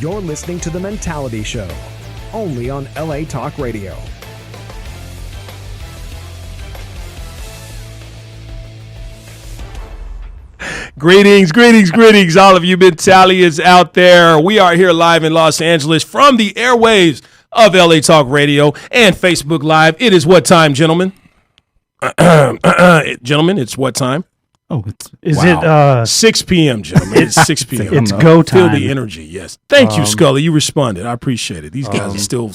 You're listening to The Mentality Show, only on LA Talk Radio. Greetings, all of you Mentalians out there. We are here live in Los Angeles from the airwaves of LA Talk Radio and Facebook Live. It is what time, gentlemen? Gentlemen, it's what time? Oh, Is it 6 p.m., gentlemen. It's 6 p.m. It's go time. Feel the energy, yes. Thank you, Scully. You responded. I appreciate it. These guys are still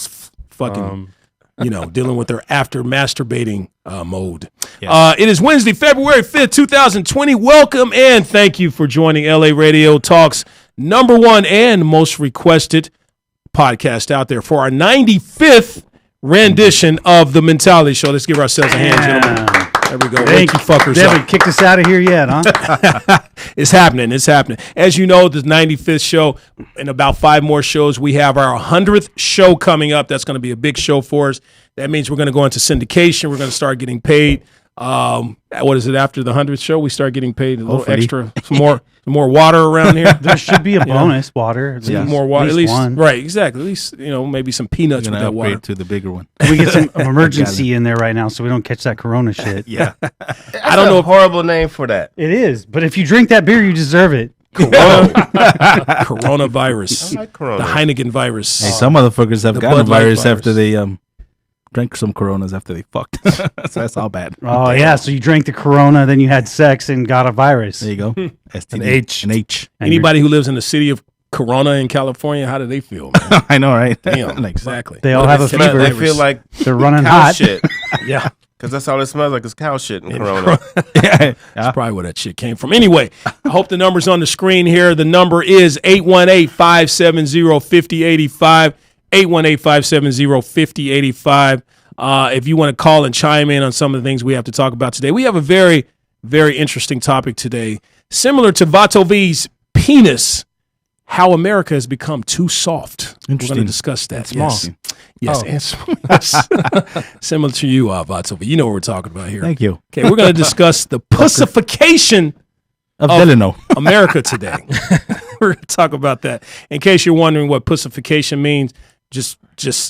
fucking, dealing with their after masturbating mode. Yes. It is Wednesday, February 5th, 2020. Welcome and thank you for joining LA Radio Talk's number one and most requested podcast out there for our 95th rendition of The Mentality Show. Let's give ourselves a hand, gentlemen. There we go. Thank you fuckers They haven't kicked us out of here yet, huh? It's happening. As you know, the 95th show, in about 5 more shows, we have our 100th show coming up. That's going to be a big show for us. That means we're going to go into syndication. We're going to start getting paid. What is it, after the 100th show? We start getting paid a little extra, some more water around here. There should be a bonus water. More water, at least one. Right, exactly. At least maybe some peanuts with that water. To the bigger one. We get some emergency in there right now, so we don't catch that Corona shit. Yeah, I don't know. Horrible name for that. It is, but if you drink that beer, you deserve it. Coronavirus. I like Corona. The Heineken virus. Hey, some motherfuckers have The gotten a Bud Light virus after virus. they drank some Coronas after they fucked. So that's all bad. Oh yeah, so you drank the Corona, then you had sex and got a virus. There you go. STD. H. An H. Anybody who lives in the city of Corona in California, how do they feel, man? I know, right? Damn, Like, exactly. They all have a fever. They feel like They're running cow hot. shit. Yeah. Because that's all it smells like is cow shit in Corona. yeah. That's probably where that shit came from. Anyway, I hope the number's on the screen here. The number is 818-570-5085. 818-570-5085. If you want to call and chime in on some of the things we have to talk about today. We have a very, very interesting topic today. Similar to Vatovi's penis, how America has become too soft. We're going to discuss that. Yes, and small. Similar to you, Vatovi. You know what we're talking about here. Thank you. Okay, we're going to discuss the pussification Of Delano. America today. We're going to talk about that. In case you're wondering what pussification means, just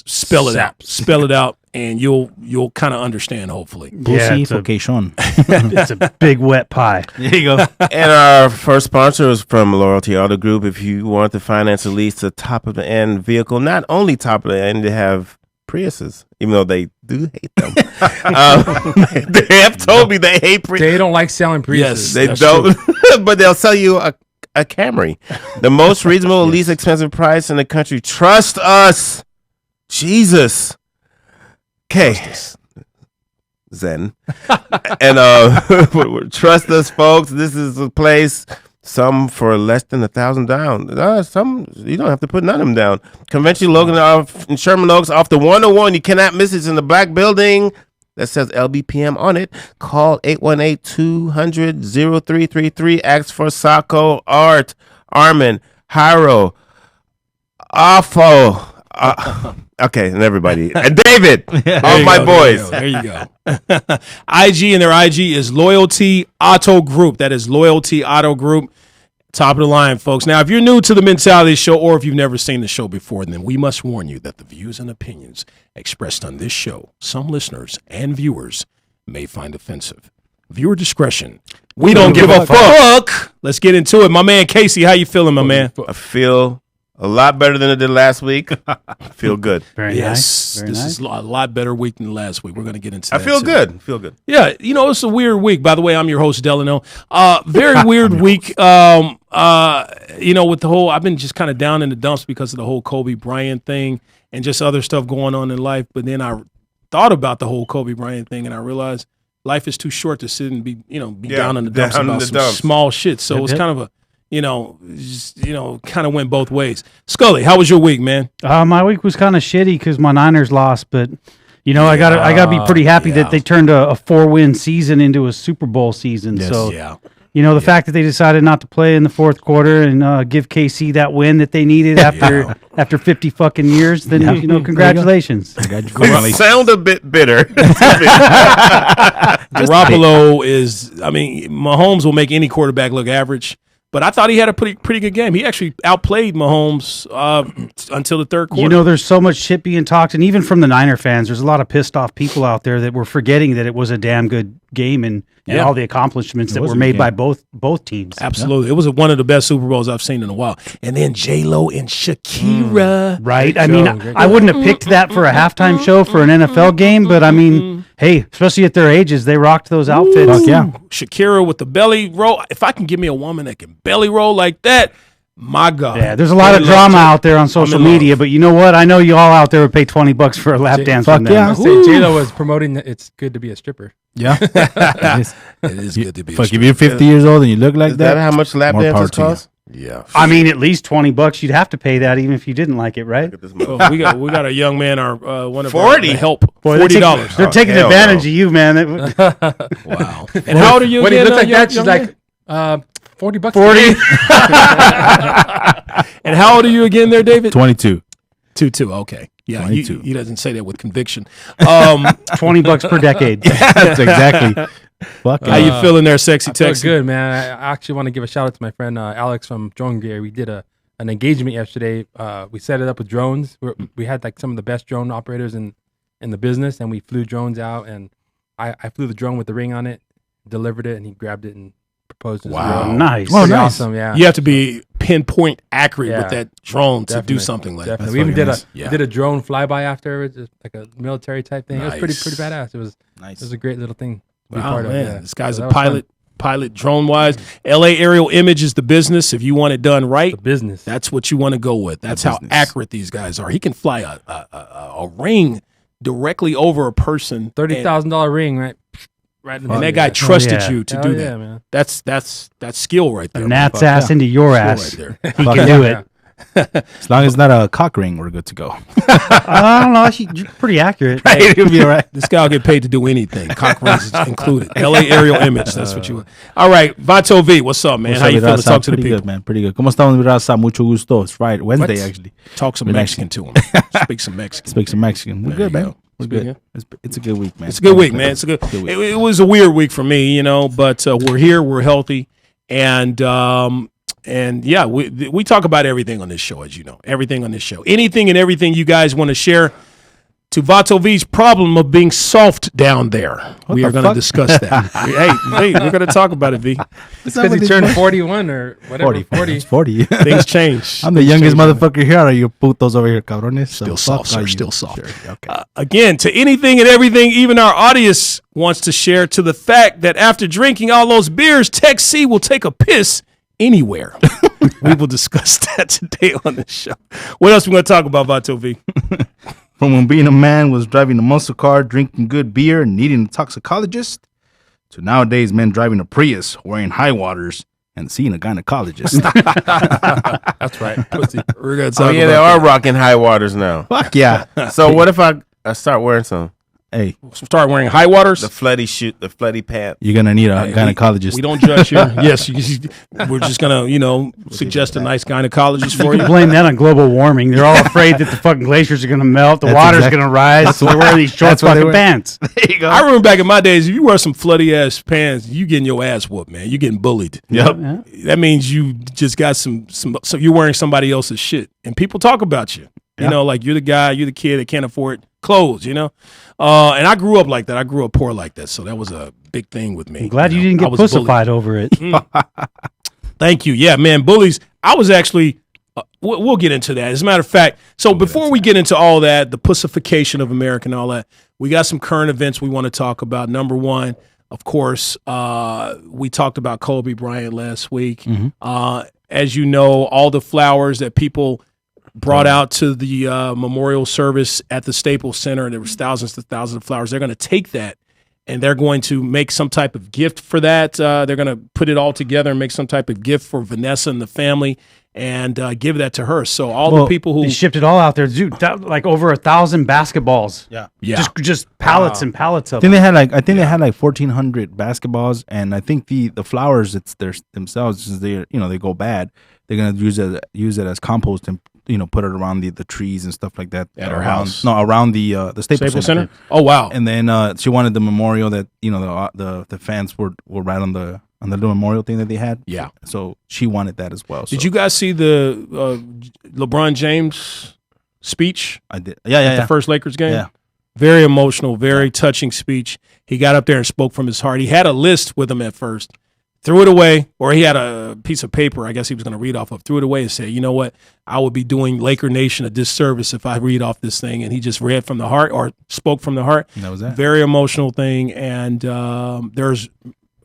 spell it out. Spell it out, and you'll kind of understand, hopefully. Yeah, Pussification. it's a big wet pie. There you go. And our first sponsor is from Loyalty Autogroup. If you want to finance at least a top-of-the-end vehicle, not only top-of-the-end, they have Priuses, even though they do hate them. They have told me they hate Priuses. They don't like selling Priuses. Yes, They that's don't, but they'll sell you a Camry. The most reasonable, least expensive price in the country. Trust us. Jesus. Okay. Zen. And trust us, folks. This is a place, some for less than $1,000 down. Some, you don't have to put none of them down. Convention Logan in Sherman Oaks off the 101. You cannot miss it. It's in the black building that says LBPM on it. Call 818-200-0333. Ask for Sako, Art, Armin, Hyro, Afo. Okay, and everybody. And David, all my boys. There you go. IG, and their IG is Loyalty Auto Group. That is Loyalty Auto Group. Top of the line, folks. Now, if you're new to the Mentality Show or if you've never seen the show before, then we must warn you that the views and opinions expressed on this show, some listeners and viewers may find offensive. Viewer discretion. We don't give a fuck. Let's get into it. My man Casey, how you feeling, my man? I feel a lot better than I did last week. I feel good. Very nice. Very This nice. is a lot better week than last week. We're going to get into that. I feel today. good. Feel good. Yeah, it's a weird week. By the way, I'm your host, Delano. Very weird week. With the whole, I've been just kind of down in the dumps because of the whole Kobe Bryant thing and just other stuff going on in life. But then I thought about the whole Kobe Bryant thing, and I realized life is too short to sit and be down in the dumps about some small shit. So it's kind of a, kind of went both ways. Scully, how was your week, man? My week was kind of shitty because my Niners lost, but I gotta be pretty happy that they turned a 4-win season into a Super Bowl season. Yes, so yeah. the fact that they decided not to play in the fourth quarter and give KC that win that they needed after 50 fucking years, then congratulations. You sound a bit bitter. Garoppolo is, Mahomes will make any quarterback look average. But I thought he had a pretty good game. He actually outplayed Mahomes until the third quarter. You know, there's so much shit being talked, and even from the Niner fans, there's a lot of pissed off people out there that were forgetting that it was a damn good game and all the accomplishments that were made by both teams. Absolutely. It was one of the best Super Bowls I've seen in a while. And then J-Lo and Shakira. Right? I mean, I wouldn't have picked that for a halftime show for an NFL game, but I mean, hey, especially at their ages, they rocked those outfits. Fuck yeah. Shakira with the belly roll. If I can give me a woman that can belly roll like that, my God. Yeah, there's a lot of drama out there on social media, but you know what? I know you all out there would pay $20 for a lap dance from them. Yeah. I say J-Lo was promoting that it's good to be a stripper. Yeah. It is good to be. Fuck, if you're 50 years old and you look like Is that how much lap more dances power to you. cost? Yeah. I mean, at least $20. You'd have to pay that even if you didn't like it, right? Well, we got a young man, one of 40? our help. Boy, $40. They're taking hell advantage no. of you, man. Wow. And how old are you When he again? looks like that, she's young like, man? $40. 40. And how old are you again there, David? 22. 22. Okay. Yeah, 22. he doesn't say that with conviction. $20 per decade. That's exactly. Fuck. How you feeling there, Sexy I feel Texas? good, man. I actually want to give a shout out to my friend Alex from Drone Gear. We did an engagement yesterday. We set it up with drones. We had like some of the best drone operators in the business, and we flew drones out. And I flew the drone with the ring on it, delivered it, and he grabbed it and proposed his Wow. girl. Nice. Pretty nice. awesome, yeah. You have to be pinpoint accurate Yeah. with that drone to do Definitely, something like that. definitely. We even Yeah. did a drone flyby after it, just like a military type thing. It was pretty Nice. badass. It was a great little thing to be Wow, part of. man. Yeah. This guy's So a that was fun. pilot drone wise. LA Aerial Image is the business. If you want it done right, The business. that's what you want to go with. That's how business. accurate these guys are. He can fly a ring directly over a person. $30,000 ring, right? Right in the And that body, guy yeah. trusted yeah. you to Hell do yeah, that. man. That's skill right there. A gnat's man. ass into your Skill ass. right He there. can do it. As long as it's not a cock ring, we're good to go. I don't know. You're pretty accurate. It'll be all right. This guy will get paid to do anything. Cock rings is included. LA Aerial Image. That's what you want. All right. Vato V, what's up, man? What's How up, you feeling? Raza? Talk to the Pretty people. good, man. Pretty good. ¿Cómo estamos, Raza? Mucho gusto. It's Friday, Wednesday, What? actually. Talk some Mexican. Mexican to him. Speak some Mexican. Speak some Mexican. We're There good, you man. go. We're Speak good. it. It's a good week, man. It's a good week, man. It's a good. week. It was a weird week for me, but we're here, we're healthy, and yeah, we talk about everything on this show, as you know, everything on this show, anything and everything you guys want to share. To Vato V's problem of being soft down there, we the are going to fuck? discuss that. hey, we're going to talk about it, V. It's because he turned 41 or whatever. 40. It's 40. Things change. I'm the Things youngest change. motherfucker here. Are you putos over here, cabrones? Still So soft, fuck are sir. you. Still soft. Sure. Okay. Again, to anything and everything, even our audience wants to share, to the fact that after drinking all those beers, Tech C will take a piss anywhere. We will discuss that today on the show. What else we going to talk about, Vato V? From when being a man was driving a muscle car, drinking good beer, and needing a toxicologist, to nowadays men driving a Prius, wearing high waters, and seeing a gynecologist. That's right. Pussy. We're going to Oh talk yeah, they about are rocking high waters now. Fuck yeah. So what if I start wearing some? Hey, start wearing high waters. The floody pants. you're going to need a gynecologist. We don't judge here. Yes, we're just going to, suggest a nice gynecologist for You you. blame that on global warming. They're all afraid that the fucking glaciers are going to melt, the That's water's exact- going to rise, so they're wearing these short that's what they fucking wear. pants. There you go. I remember back in my days, if you wear some floody ass pants, you getting your ass whooped, man. You getting bullied. Yep. That means you just got so you're wearing somebody else's shit, and people talk about you. You know, like you're the guy, you're the kid that can't afford clothes. And I grew up like that. I grew up poor like that, so that was a big thing with me. I'm glad you didn't I get was bullied. pussified over it. Thank you. Yeah, man, bullies. I was actually. We'll get into that. As a matter of fact, so before we get into all that, the pussification of America and all that, we got some current events we want to talk about. Number one, of course, we talked about Kobe Bryant last week. As you know, all the flowers that people brought out to the memorial service at the Staples Center, and there was thousands of flowers. They're going to take that, and they're going to make some type of gift for that. They're going to put it all together and make some type of gift for Vanessa and the family, and give that to her. So all the people who they shipped it all out there, dude, like over 1,000 basketballs. yeah, Just pallets and pallets of I think them. they had like 1,400 basketballs, and I think the flowers themselves, since they go bad, they're gonna use it as compost and put it around the trees and stuff like that At her around, house. No, around the Staples Staples Center. Oh wow, And then she wanted the memorial that the fans were right on the on the little memorial thing that they had. Yeah. So she wanted that as well. Did so. you guys see the LeBron James speech? I did. Yeah. The first Lakers game? Yeah. Very emotional, very touching speech. He got up there and spoke from his heart. He had a list with him at first, threw it away, or he had a piece of paper I guess he was going to read off of, threw it away and said, you know what, I would be doing Laker Nation a disservice if I read off this thing. And he just read from the heart or spoke from the heart. And that was that. Very emotional thing. And there's,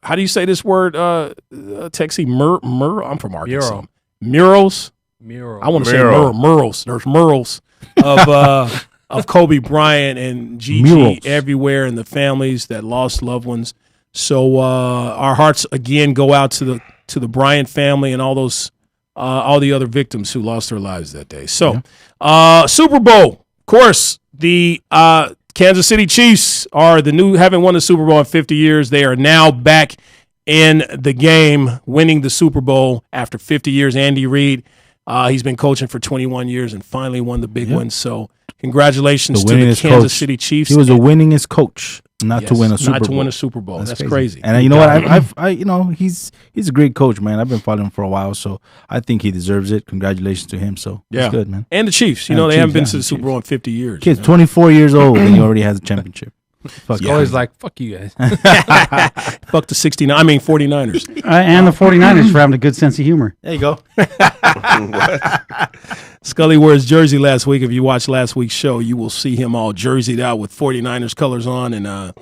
how do you say this word, Texie? I'm from Arkansas. Murals. I want to say murals. There's murals of Kobe Bryant and Gigi everywhere, and the families that lost loved ones. So our hearts again go out to the Bryant family and all the other victims who lost their lives that day. So Super Bowl, of course, the Kansas City Chiefs are haven't won the Super Bowl in 50 years. They are now back in the game, winning the Super Bowl after 50 years. Andy Reid, he's been coaching for 21 years and finally won the big one. So congratulations to the Kansas City Chiefs. He was a winningest coach. Not to win a Super Bowl. Not to win a Super Bowl. That's crazy. And you know what? He's a great coach, man. I've been following him for a while, so I think he deserves it. Congratulations to him. So it's good, man. And the Chiefs. You know, they haven't been to the Super Bowl in 50 years. Kid's 24 years old and he already has a championship. Always like, fuck you guys. Fuck the 49ers. And the 49ers for having a good sense of humor. There you go. Scully wore his jersey last week. If you watched last week's show, you will see him all jerseyed out with 49ers colors on. And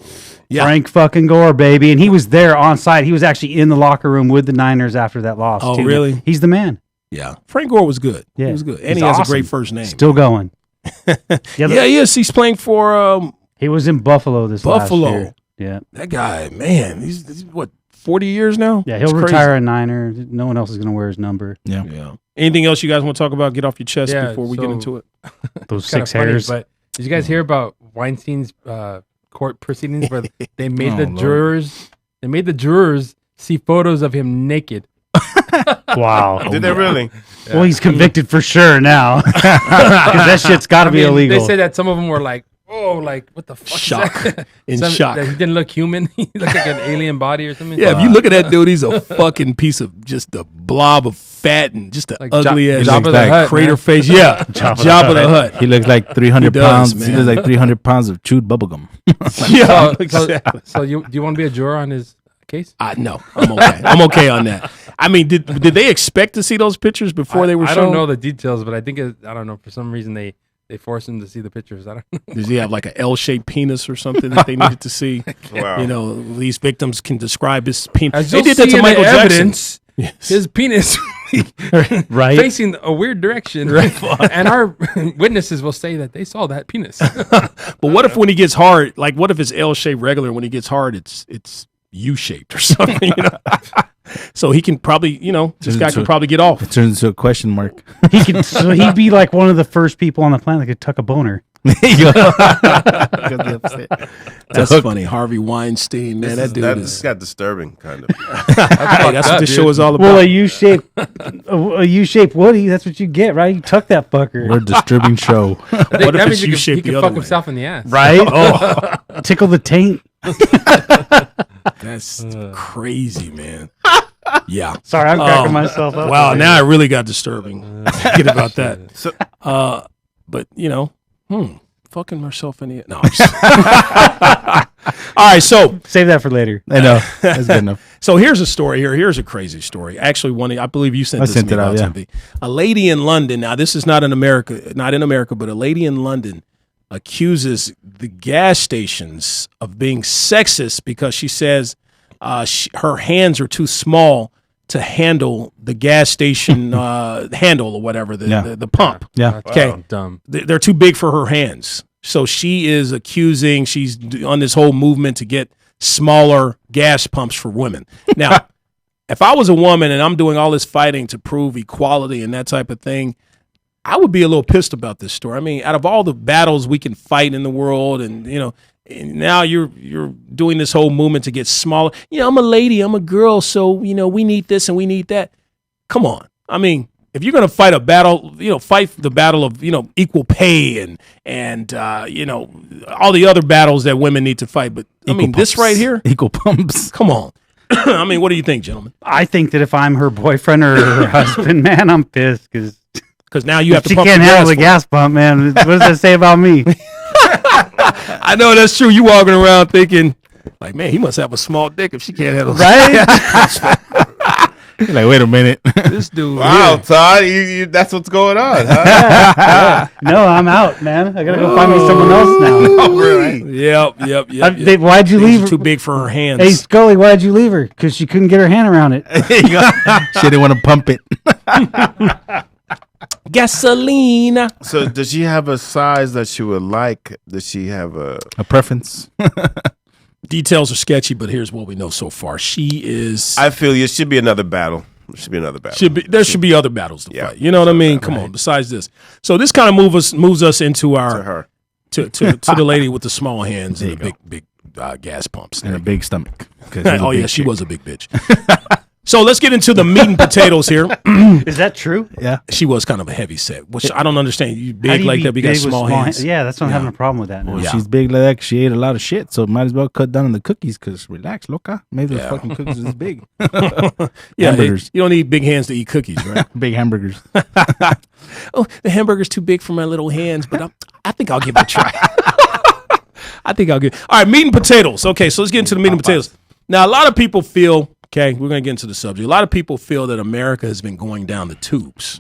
Frank fucking Gore, baby. And he was there on site. He was actually in the locker room with the Niners after that loss. Oh, really? He's the man. Yeah. Frank Gore was good. Yeah. He was good. And he has a great first name. Still going. He is. He's playing for he was in Buffalo last year. Yeah. That guy, man, he's what, 40 years now? Yeah, he'll retire a Niner. No one else is going to wear his number. Yeah. Anything else you guys want to talk about? Get off your chest before we get into it. Those 6 hairs. But did you guys hear about Weinstein's court proceedings where they made the jurors see photos of him naked? Wow. Did they really? Yeah. Well, he's convicted for sure now. Because that shit's got to be illegal. They say that some of them were like, oh, like, what the fuck? Shock. Shock. That he didn't look human. He looked like an alien body or something. Yeah, if you look at that dude, he's a fucking piece of just a blob of fat and just an ugly ass Jabba the Hutt, crater face. Yeah, Jabba the Hutt. He looks like 300 pounds. Man. He looks like 300 pounds of chewed bubblegum. Yeah, exactly. So do you want to be a juror on his case? No, I'm okay. I'm okay on that. I mean, did they expect to see those pictures before they were shown? I don't know the details, but I think I don't know. For some reason, they forced him to see the pictures. I don't know. Does he have like an L-shaped penis or something that they needed to see? Wow. You know, these victims can describe his penis. They did that to Michael Jackson. Yes. His penis right facing a weird direction. Right. And our witnesses will say that they saw that penis. But what if when he gets hard, like what if it's L-shaped regular, when he gets hard, it's U-shaped or something, you know? So he can probably, this guy can probably get off. It turns into a question mark. So he'd be like one of the first people on the planet that could tuck a boner. There you go. That's funny. Harvey Weinstein, man, that dude this got disturbing, kind of. Hey, that's what this show is all about. Well, a U-shaped Woody, that's what you get, right? You tuck that fucker. We're a disturbing show. What if it's he U-shaped can the other fuck way? himself in the ass. Right? Oh. Tickle the taint. That's crazy, man. Yeah. Sorry, I'm cracking myself up. Wow, now it really got disturbing. Forget about that. So, but fucking myself in the no. All right, so save that for later. I know that's good enough. So here's a story here. Here's a crazy story. Actually, I believe you sent this to me about something. A lady in London. Now, this is not in America, but a lady in London accuses the gas stations of being sexist because she says her hands are too small to handle the gas station handle or whatever, the pump. Yeah. Okay. Wow, dumb. They're too big for her hands. So she is accusing, she's on this whole movement to get smaller gas pumps for women. Now, if I was a woman and I'm doing all this fighting to prove equality and that type of thing, I would be a little pissed about this story. I mean, out of all the battles we can fight in the world, and and now you're doing this whole movement to get smaller. I'm a lady, I'm a girl, so we need this and we need that. Come on. I mean, if you're gonna fight a battle, fight the battle of equal pay and all the other battles that women need to fight. But I mean, this right here, equal pumps. come on. I mean, what do you think, gentlemen? I think that if I'm her boyfriend or her husband, man, I'm pissed because now you have to she pump can't the handle gas the gas pump, man. What does that say about me? I know that's true. You walking around thinking, like, man, he must have a small dick if she can't handle it. Right? You're like, wait a minute. This dude. Wow, here. Todd, that's what's going on, huh? No, I'm out, man. I gotta go find me someone else now. Oh, really? Yep. Why'd you Things leave are her? too big for her hands. Hey, Scully, why'd you leave her? Because she couldn't get her hand around it. She didn't want to pump it. Gasoline. So does she have a size that she would like? Does she have a preference? Details are sketchy, but here's what we know so far. She is. I feel it should be another battle. There should be other battles to fight. You know what I mean? Come on. Besides this, so this kind of moves us into our to the lady with the small hands and the big gas pumps and a big stomach. Oh yeah, she was a big bitch. So let's get into the meat and potatoes here. Is that true? Yeah. She was kind of a heavy set, which I don't understand. You How big do like be that, but you got big with small hands. Yeah, that's why I'm having a problem with that now. Well, she's big like that 'cause she ate a lot of shit, so might as well cut down on the cookies because relax, loca. Maybe those fucking cookies is big. Yeah, hamburgers. You don't need big hands to eat cookies, right? Big hamburgers. Oh, the hamburger's too big for my little hands, but I think I'll give it a try. All right, meat and potatoes. Okay, so let's get into the meat and potatoes. Now, a lot of people feel, okay, we're going to get into the subject. A lot of people feel that America has been going down the tubes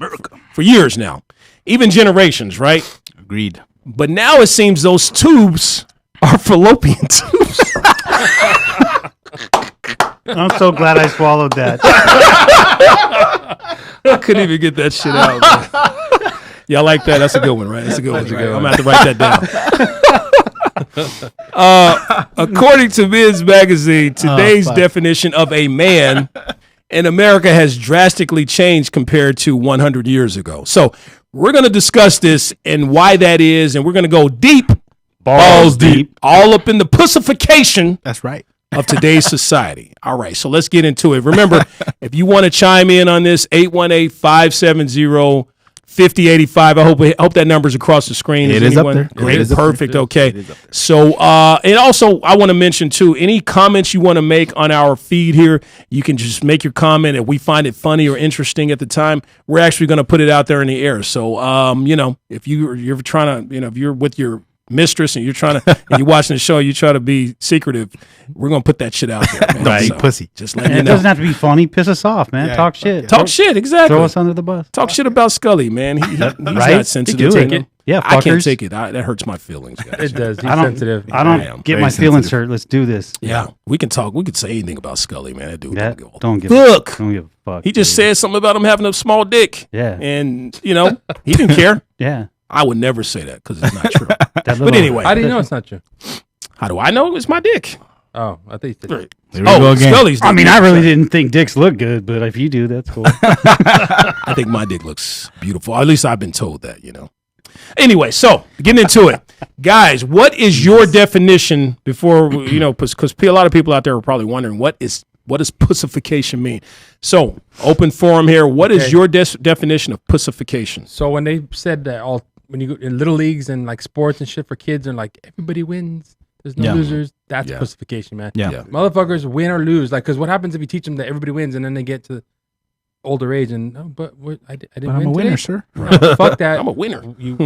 for years now, even generations, right? Agreed. But now it seems those tubes are fallopian tubes. I'm so glad I swallowed that. I couldn't even get that shit out. Man. Y'all like that? That's a good one, right? That's a good one. I'm going to have to write that down. According to Men's Magazine, today's definition of a man in America has drastically changed compared to 100 years ago. So we're going to discuss this and why that is, and we're going to go deep, balls deep, all up in the pussification. That's right. Of today's society. All right, so let's get into it. Remember, if you want to chime in on this, 818-570-5085. I hope that number's across the screen. It is up there. Great, perfect. Okay. So, and also, I want to mention too, any comments you want to make on our feed here, you can just make your comment. If we find it funny or interesting at the time, we're actually going to put it out there in the air. So, if you're trying to, if you're with your mistress and you're trying to and you're watching the show, you try to be secretive, we're gonna put that shit out there, man. Right, so, pussy. Just let you It know. doesn't have to be funny. Piss us off, man. Yeah. Talk shit. Talk shit, exactly. Throw us under the bus. Talk shit about Scully, man. He's Right? not sensitive. You to take it. it. Yeah, I can't fuckers. take it. That hurts my feelings, guys. It does. He's I don't- sensitive. I am don't get very my feelings sensitive. hurt. Let's do this. Yeah, we can talk. We could say anything about Scully, man. That dude That, don't give don't give. Look, Don't give a fuck. he just dude. said something about him having a small dick. Yeah. And he didn't care. Yeah. I would never say that because it's not true. That But little- anyway, How do you know it's not true? how do I know it's my dick? Oh, I think you said Here we go again. Scully's dick. I mean, I really didn't think dicks look good, but if you do, that's cool. I think my dick looks beautiful. At least I've been told that, Anyway, so getting into it, guys, what is your definition before, because a lot of people out there are probably wondering what does pussification mean? So open forum here. What is your definition of pussification? So when they said that when you go in little leagues and like sports and shit for kids and like everybody wins, there's no losers. That's pussification, man. Yeah. Motherfuckers win or lose. Like, because what happens if you teach them that everybody wins and then they get to older age and I didn't But win I'm a winner, today? sir. No, fuck that. I'm a winner. You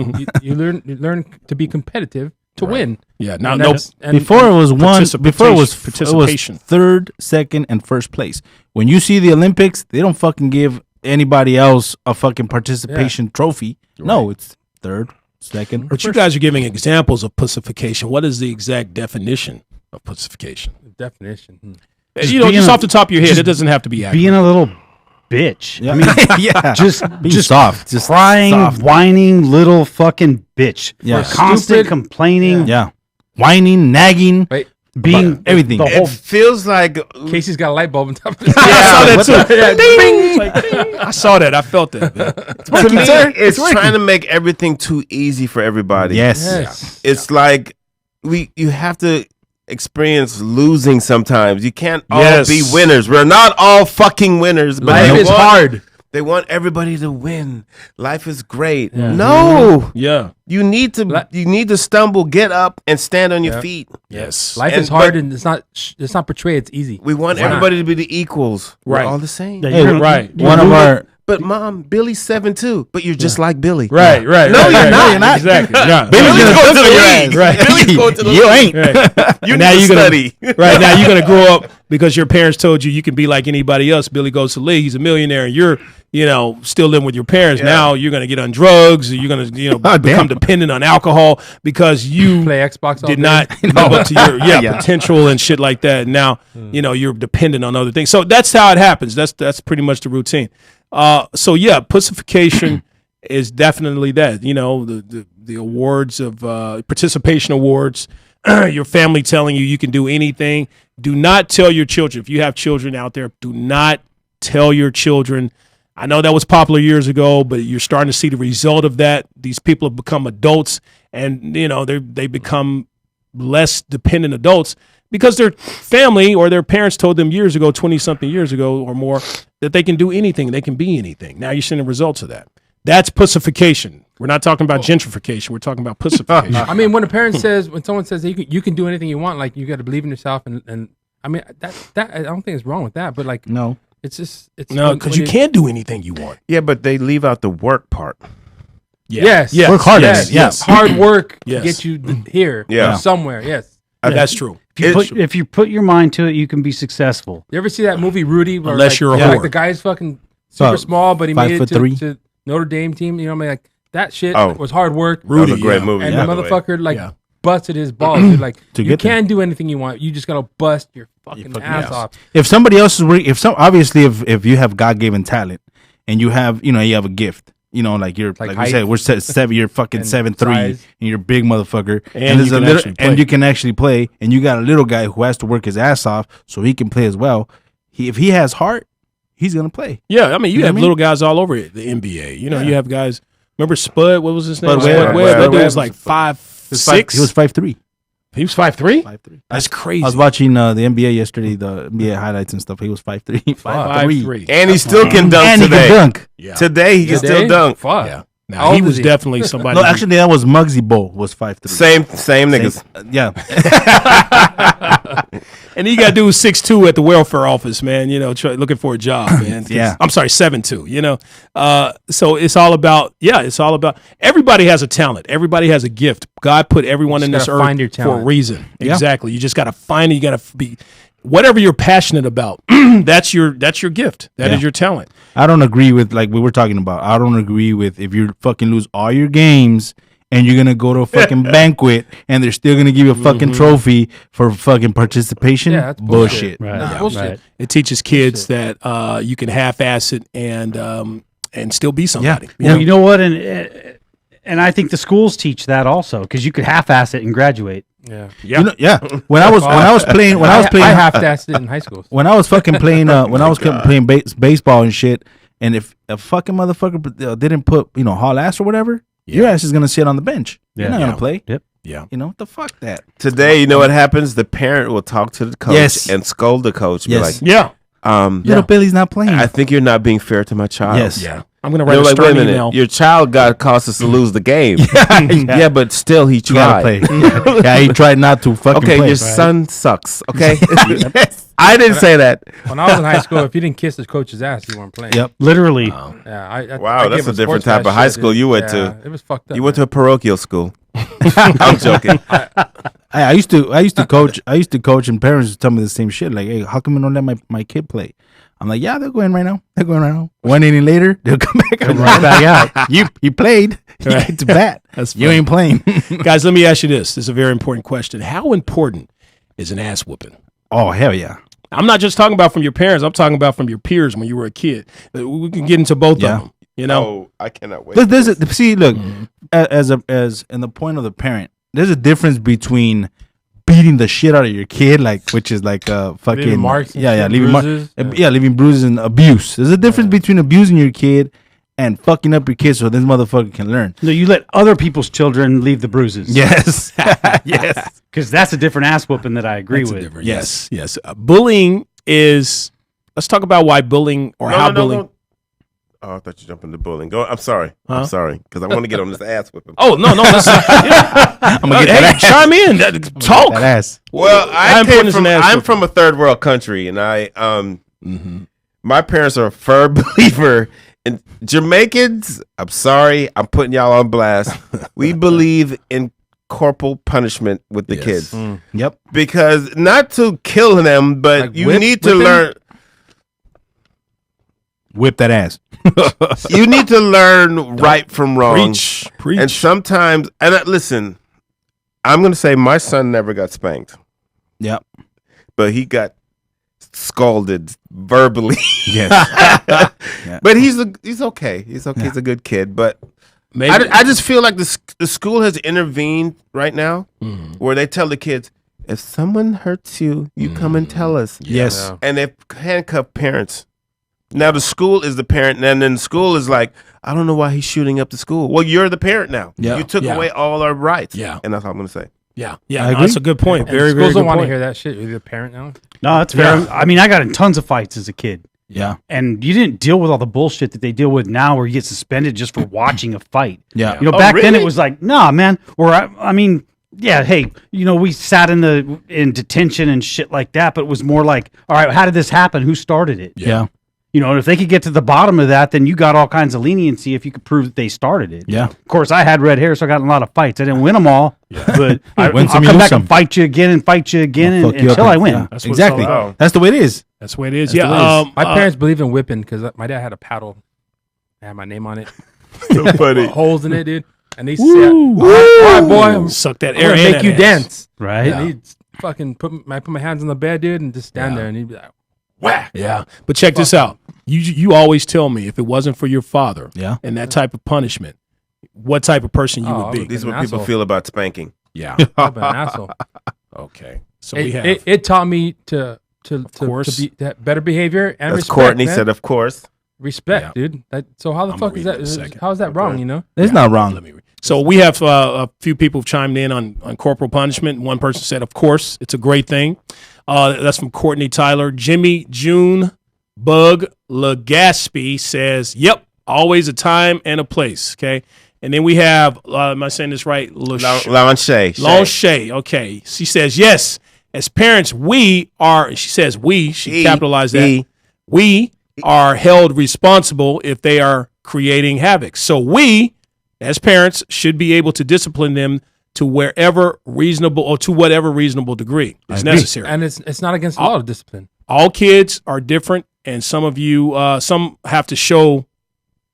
learn to be competitive to win. Yeah. Now, And no. that's- and Before it was one. Before it was participation. third, second, and first place. When you see the Olympics, they don't fucking give anybody else a fucking participation trophy. No, it's third, second. But you guys are giving examples of pussification. What is the exact definition of pussification? definition. Just off the top of your head, it doesn't have to be accurate. Being a little bitch. Yeah. I mean, yeah, just soft, just crying, soft. whining little fucking bitch. Yeah. Constant Stupid. complaining. Yeah, whining, nagging, Wait, Being everything. the whole It feels like Casey's got a light bulb on top of his I saw that too. Yeah, Ding! Ding. I saw that. I felt that. Man. to me, it's trying to make everything too easy for everybody. Yes. Yes. It's like you have to experience losing sometimes. You can't all Yes. be winners. We're not all fucking winners, but Life they is want- hard. They want everybody to win. Life is great. Yeah. No. Yeah. You need to stumble, get up, and stand on your feet. Yes. Life is hard, and it's not portrayed. It's easy. We want everybody to be the equals. Right. We're all the same. Hey, right. One of our. But mom, Billy's 7'2", but you're just like Billy. Right. No, you're not. Exactly. No. Billy's going to the league. Right. Billy's going to the league. You ain't. Right. You need to study. Right now, you're gonna grow up because your parents told you can be like anybody else. Billy goes to the league. He's a millionaire, and you're still living with your parents. Yeah. Now you're gonna get on drugs. Or you're gonna become dependent on alcohol because you play Xbox. Did not live up to your potential and shit like that. And now you're dependent on other things. So that's how it happens. That's pretty much the routine. Pussification is definitely that. The awards of participation awards. Your family telling you can do anything. Do not tell your children. If you have children out there, do not tell your children. I know that was popular years ago, but you're starting to see the result of that. These people have become adults, and they become less dependent adults because their family or their parents told them years ago, 20-something years ago or more, that they can do anything, they can be anything. Now you're seeing the results of that. That's pussification. We're not talking about gentrification. We're talking about pussification. I mean, when someone says you can do anything you want, like you got to believe in yourself, and I mean that I don't think it's wrong with that, but like no, it's just because you can't do anything you want. Yeah, but they leave out the work part. Yeah. Yes, work hard. Yes. Hard work gets you here. Somewhere. Yes, that's true. If you put your mind to it, you can be successful. You ever see that movie Rudy? Where Unless you're a whore. Like the guy's fucking super small, but he made it to Notre Dame team. You know what I mean? Like that shit was hard work. Rudy, that was a great movie. And the motherfucker busted his balls. Dude. Like you can do anything you want. You just gotta bust your fucking ass off. If somebody else is obviously if you have God-given talent and you have a gift. Like you're like we said, we're 7. You're fucking 7'3", and you're a big motherfucker, and you can actually play, and you got a little guy who has to work his ass off so he can play as well. If he has heart, he's gonna play. Yeah, I mean you have little guys all over the NBA. You have guys. Remember Spud? What was his name? Spud Webb. That dude was like 5'6". He was 5'3". He was 5'3". 5'3". That's crazy. I was watching the NBA yesterday, the NBA highlights and stuff. He was 5'3". 5'3". And he still can dunk and today. He can dunk. Yeah. Today he can still dunk. Fuck. Yeah. Now, he was definitely somebody. No, actually, that was Muggsy Bogues was 5'3". Same niggas. Yeah. And you got to do 6'2" at the welfare office, man. Looking for a job, man. Yeah. I'm sorry, 7'2". So it's all about. Everybody has a talent. Everybody has a gift. God put everyone in this earth for a reason. Yeah. Exactly. You just got to find it. You got to be whatever you're passionate about. That's your gift. That is your talent. I don't agree with like we were talking about. I don't agree with if you fucking lose all your games and you're gonna go to a fucking banquet and they're still gonna give you a fucking trophy for fucking participation. Yeah, that's bullshit. Right. That's bullshit. Right. It teaches kids that you can half-ass it and still be somebody. Yeah. Well, you know what, and I think the schools teach that also because you could half-ass it and graduate. Yeah. When I was playing, I half-assed it in high school. When I was fucking playing, playing baseball and shit, and if a fucking motherfucker didn't put haul ass or whatever, your ass is gonna sit on the bench. You're not gonna play. Yep. Yeah. What the fuck that? Today, you know what happens? The parent will talk to the coach and scold the coach. Be like, little Billy's not playing. I think you're not being fair to my child. Yes. Yeah. I'm gonna write a stern email. Your child caused us to lose the game. Yeah, but still he tried. He tried not to fucking play. Okay, your son sucks. Okay, I didn't say that. When I was in high school, if you didn't kiss the coach's ass, you weren't playing. Yep, literally. Wow, that's a different type of high school you went to. It was fucked up. You went to a parochial school. I'm joking. I used to coach. And parents would tell me the same shit. Like, hey, how come you don't let my kid play? I'm like, yeah, they're going right now. 1 inning later, they'll come back out. You played. You get to bat. You ain't playing. Guys, let me ask you this. This is a very important question. How important is an ass whooping? Oh, hell yeah. I'm not just talking about from your parents. I'm talking about from your peers when you were a kid. We can get into both of them. Oh, I cannot wait. See, look, as in the point of the parent, there's a difference between beating the shit out of your kid, which is like fucking leaving marks. Leaving bruises and abuse. There's a difference between abusing your kid and fucking up your kid so this motherfucker can learn. No, you let other people's children leave the bruises. Yes, yes, because that's a different ass whooping that I agree with. Yes. Bullying is. Let's talk about why bullying or how bullying. Oh, I thought you jumped into bullying. Go. I'm sorry. I'm sorry because I want to get on this ass whipping. Oh no, that's I'm gonna get that ass. Chime in. Talk. That ass. Well, I'm from a third world country, and my parents are a firm believer in Jamaicans. I'm sorry, I'm putting y'all on blast. We believe in corporal punishment with the kids. Yep. Because not to kill them, but like you need to learn. Whip that ass. You need to learn right from wrong. Preach. And sometimes, listen, I'm going to say my son never got spanked. Yep. But he got scolded verbally. Yes. Yeah. But he's okay. He's okay. Yeah. He's a good kid. But I just feel like the school has intervened right now where they tell the kids, if someone hurts you, you come and tell us. Yes. Yeah. And they handcuff parents. Now the school is the parent, and then the school is like, I don't know why he's shooting up the school. Well, you're the parent now. Yeah. You took away all our rights. Yeah. And that's all I'm going to say. Yeah. Yeah. That's a good point. Very, schools very good don't want to point. hear that shit. You're the parent now. No, that's fair. Yeah. I mean, I got in tons of fights as a kid. Yeah. And you didn't deal with all the bullshit that they deal with now where you get suspended just for watching a fight. Yeah. You know, back then it was like, nah, man. Or I mean, yeah, hey, you know, we sat in detention and shit like that, but it was more like, all right, how did this happen? Who started it? Yeah. You know, and if they could get to the bottom of that, then you got all kinds of leniency if you could prove that they started it. Yeah. Of course, I had red hair, so I got in a lot of fights. I didn't win them all, but I'll come back and fight you again until I win. Yeah. That's exactly. That's the way it is. That's the way it is. My parents believe in whipping because my dad had a paddle. I had my name on it. So funny. Holes in it, dude. And they said, all right, boy, suck that air and make you dance. Right. And he'd fucking put my hands on the bed, dude, and just stand there, and he'd be like, whack. Yeah. But check this out. You always tell me if it wasn't for your father and that type of punishment, what type of person you would be. These are what people feel about spanking. Yeah. I've been an asshole. Okay. So it taught me to have better behavior and respect. Courtney said, of course. Respect, dude. So how the fuck is that? How is that wrong, you know? It's not wrong. So we have a few people who've chimed in on corporal punishment. One person said, of course, it's a great thing. That's from Courtney Tyler. Jimmy June Bug Legaspi says, yep, always a time and a place. Okay. And then we have, am I saying this right? Launche. Okay. She says, yes, as parents, she capitalized that. We are held responsible if they are creating havoc. So we, as parents, should be able to discipline them to whatever reasonable degree is necessary. And it's not against the law to discipline. All kids are different, and some of you have to show